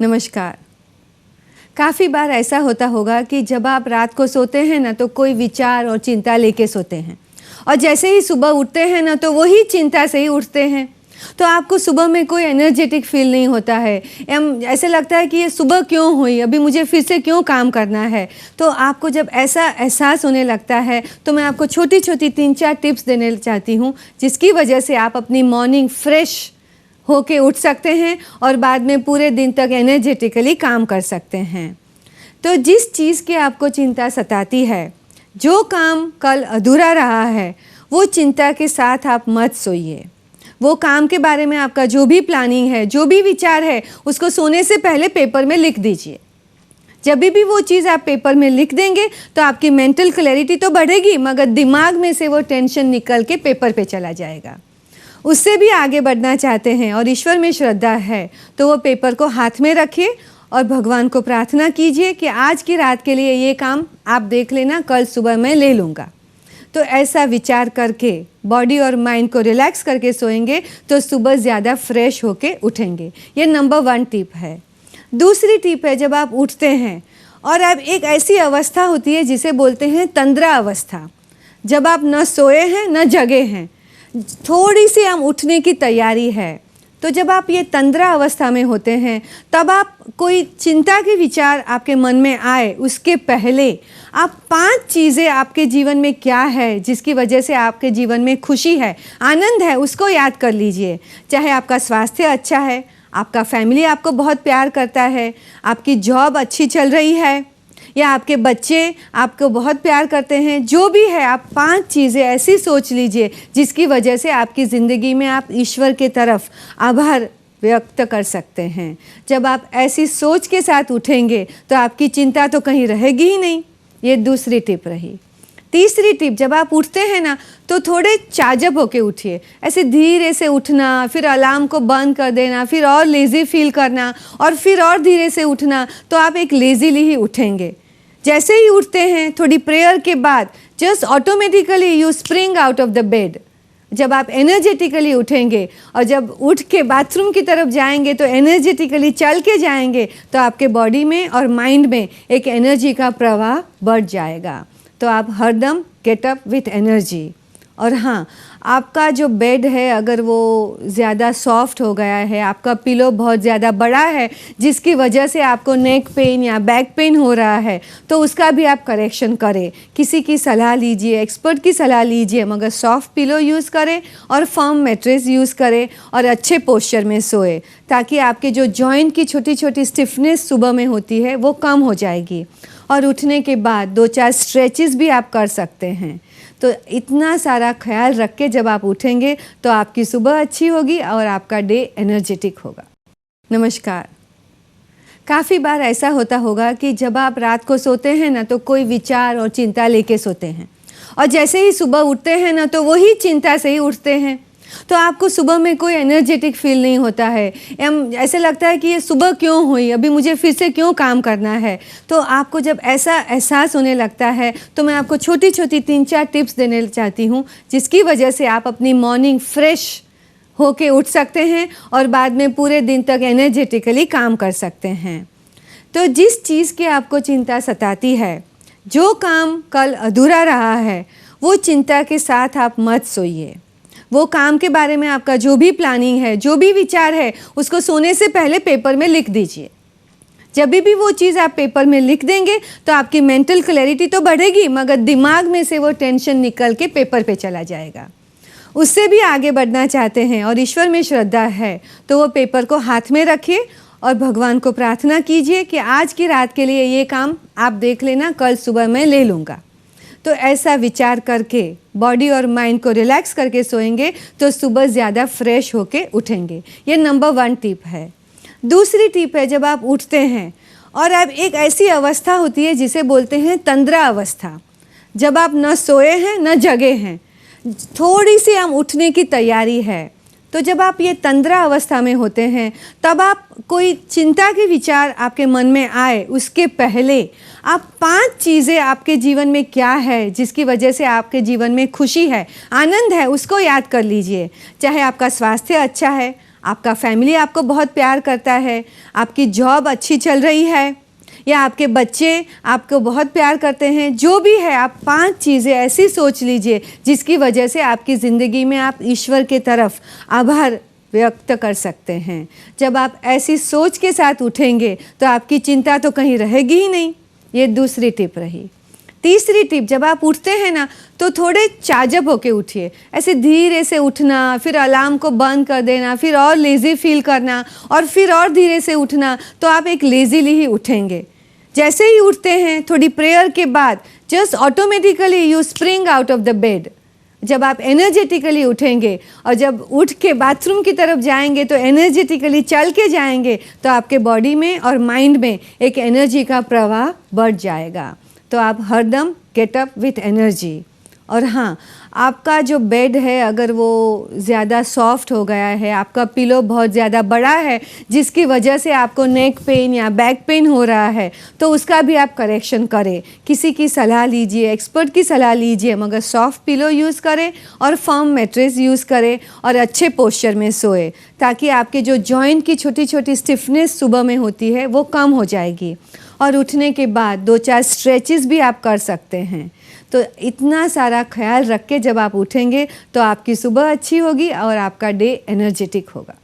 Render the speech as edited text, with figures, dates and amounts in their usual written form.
नमस्कार। काफ़ी बार ऐसा होता होगा कि जब आप रात को सोते हैं ना तो कोई विचार और चिंता लेके सोते हैं और जैसे ही सुबह उठते हैं ना तो वही चिंता से ही उठते हैं। तो आपको सुबह में कोई एनर्जेटिक फील नहीं होता है। ऐसे लगता है कि ये सुबह क्यों हुई, अभी मुझे फिर से क्यों काम करना है। तो आपको जब ऐसा एहसास होने लगता है तो मैं आपको छोटी छोटी 3-4 टिप्स देने चाहती हूँ जिसकी वजह से आप अपनी मॉर्निंग फ्रेश होके उठ सकते हैं और बाद में पूरे दिन तक एनर्जेटिकली काम कर सकते हैं। तो जिस चीज़ की आपको चिंता सताती है, जो काम कल अधूरा रहा है, वो चिंता के साथ आप मत सोइए। वो काम के बारे में आपका जो भी प्लानिंग है, जो भी विचार है, उसको सोने से पहले पेपर में लिख दीजिए। जब भी वो चीज़ आप पेपर में लिख देंगे तो आपकी मेंटल क्लैरिटी तो बढ़ेगी, मगर दिमाग में से वो टेंशन निकल के पेपर पे चला जाएगा। उससे भी आगे बढ़ना चाहते हैं और ईश्वर में श्रद्धा है तो वो पेपर को हाथ में रखिए और भगवान को प्रार्थना कीजिए कि आज की रात के लिए ये काम आप देख लेना, कल सुबह मैं ले लूँगा। तो ऐसा विचार करके बॉडी और माइंड को रिलैक्स करके सोएंगे तो सुबह ज़्यादा फ्रेश होके उठेंगे। ये नंबर 1 टिप है। दूसरी टिप है, जब आप उठते हैं और अब एक ऐसी अवस्था होती है जिसे बोलते हैं तंद्रा अवस्था। जब आप न सोए हैं न जगे हैं, थोड़ी सी हम उठने की तैयारी है। तो जब आप ये तंद्रा अवस्था में होते हैं तब आप कोई चिंता के विचार आपके मन में आए उसके पहले आप 5 चीज़ें आपके जीवन में क्या है जिसकी वजह से आपके जीवन में खुशी है, आनंद है, उसको याद कर लीजिए। चाहे आपका स्वास्थ्य अच्छा है, आपका फैमिली आपको बहुत प्यार करता है, आपकी जॉब अच्छी चल रही है, या आपके बच्चे आपको बहुत प्यार करते हैं, जो भी है, आप 5 चीज़ें ऐसी सोच लीजिए जिसकी वजह से आपकी ज़िंदगी में आप ईश्वर के तरफ आभार व्यक्त कर सकते हैं। जब आप ऐसी सोच के साथ उठेंगे तो आपकी चिंता तो कहीं रहेगी ही नहीं। ये दूसरी टिप रही। तीसरी टिप, जब आप उठते हैं ना तो थोड़े चाजब होके उठिए। ऐसे धीरे से उठना, फिर अलार्म को बंद कर देना, फिर और लेज़ी फील करना और फिर और धीरे से उठना, तो आप एक लेज़ीली ही उठेंगे। जैसे ही उठते हैं थोड़ी प्रेयर के बाद just automatically you spring out of the bed. जब आप एनर्जेटिकली उठेंगे और जब उठ के बाथरूम की तरफ जाएंगे तो एनर्जेटिकली चल के जाएंगे तो आपके बॉडी में और माइंड में एक एनर्जी का प्रवाह बढ़ जाएगा। तो आप हरदम गेट अप विथ एनर्जी। और हाँ, आपका जो बेड है अगर वो ज़्यादा सॉफ्ट हो गया है, आपका पिलो बहुत ज़्यादा बड़ा है जिसकी वजह से आपको नेक पेन या बैक पेन हो रहा है, तो उसका भी आप करेक्शन करें। किसी की सलाह लीजिए, एक्सपर्ट की सलाह लीजिए, मगर सॉफ्ट पिलो यूज़ करें और फर्म मैट्रेस यूज़ करें और अच्छे पोस्चर में सोए, ताकि आपके जो जॉइंट की छोटी छोटी स्टिफनेस सुबह में होती है वो कम हो जाएगी। और उठने के बाद 2-4 स्ट्रेचेस भी आप कर सकते हैं। तो इतना सारा ख्याल रख के जब आप उठेंगे तो आपकी सुबह अच्छी होगी और आपका डे एनर्जेटिक होगा। नमस्कार। काफ़ी बार ऐसा होता होगा कि जब आप रात को सोते हैं ना तो कोई विचार और चिंता लेके सोते हैं और जैसे ही सुबह उठते हैं ना तो वही चिंता से ही उठते हैं। तो आपको सुबह में कोई एनर्जेटिक फील नहीं होता है। ऐसे लगता है कि ये सुबह क्यों हुई, अभी मुझे फिर से क्यों काम करना है। तो आपको जब ऐसा एहसास होने लगता है तो मैं आपको छोटी छोटी 3-4 टिप्स देने चाहती हूँ जिसकी वजह से आप अपनी मॉर्निंग फ्रेश होके उठ सकते हैं और बाद में पूरे दिन तक एनर्जेटिकली काम कर सकते हैं। तो जिस चीज़ की आपको चिंता सताती है, जो काम कल अधूरा रहा है, वो चिंता के साथ आप मत सोइए। वो काम के बारे में आपका जो भी प्लानिंग है, जो भी विचार है, उसको सोने से पहले पेपर में लिख दीजिए। जब भी वो चीज़ आप पेपर में लिख देंगे तो आपकी मेंटल क्लैरिटी तो बढ़ेगी, मगर दिमाग में से वो टेंशन निकल के पेपर पे चला जाएगा। उससे भी आगे बढ़ना चाहते हैं और ईश्वर में श्रद्धा है तो वो पेपर को हाथ में रखिए और भगवान को प्रार्थना कीजिए कि आज की रात के लिए ये काम आप देख लेना, कल सुबह मैं ले लूँगा। तो ऐसा विचार करके बॉडी और माइंड को रिलैक्स करके सोएंगे तो सुबह ज़्यादा फ्रेश होके उठेंगे। ये नंबर 1 टिप है। दूसरी टिप है, जब आप उठते हैं और अब एक ऐसी अवस्था होती है जिसे बोलते हैं तंद्रा अवस्था। जब आप न सोए हैं न जगे हैं, थोड़ी सी हम उठने की तैयारी है। तो जब आप ये तंद्रा अवस्था में होते हैं तब आप कोई चिंता के विचार आपके मन में आए उसके पहले आप 5 चीज़ें आपके जीवन में क्या है जिसकी वजह से आपके जीवन में खुशी है, आनंद है, उसको याद कर लीजिए। चाहे आपका स्वास्थ्य अच्छा है, आपका फैमिली आपको बहुत प्यार करता है, आपकी जॉब अच्छी चल रही है, या आपके बच्चे आपको बहुत प्यार करते हैं, जो भी है, आप 5 चीज़ें ऐसी सोच लीजिए जिसकी वजह से आपकी ज़िंदगी में आप ईश्वर के तरफ आभार व्यक्त कर सकते हैं। जब आप ऐसी सोच के साथ उठेंगे तो आपकी चिंता तो कहीं रहेगी ही नहीं। ये दूसरी टिप रही। तीसरी टिप, जब आप उठते हैं ना तो थोड़े चाजब होके उठिए। ऐसे धीरे से उठना, फिर अलार्म को बंद कर देना, फिर और लेज़ी फील करना और फिर और धीरे से उठना, तो आप एक लेज़ीली ही उठेंगे। जैसे ही उठते हैं थोड़ी प्रेयर के बाद just automatically you spring out of the bed. जब आप एनर्जेटिकली उठेंगे और जब उठ के बाथरूम की तरफ जाएंगे तो एनर्जेटिकली चल के जाएंगे, तो आपके बॉडी में और माइंड में एक एनर्जी का प्रवाह बढ़ जाएगा। तो आप हरदम गेट अप विथ एनर्जी। और हाँ, आपका जो बेड है अगर वो ज़्यादा सॉफ्ट हो गया है, आपका पिलो बहुत ज़्यादा बड़ा है जिसकी वजह से आपको नेक पेन या बैक पेन हो रहा है, तो उसका भी आप करेक्शन करें। किसी की सलाह लीजिए, एक्सपर्ट की सलाह लीजिए, मगर सॉफ्ट पिलो यूज़ करें और फर्म मैट्रेस यूज़ करें और अच्छे पोस्चर में सोए, ताकि आपके जो जॉइंट की छोटी छोटी स्टिफनेस सुबह में होती है वो कम हो जाएगी। और उठने के बाद 2-4 स्ट्रेचेस भी आप कर सकते हैं। तो इतना सारा ख्याल रख के जब आप उठेंगे तो आपकी सुबह अच्छी होगी और आपका डे एनर्जेटिक होगा।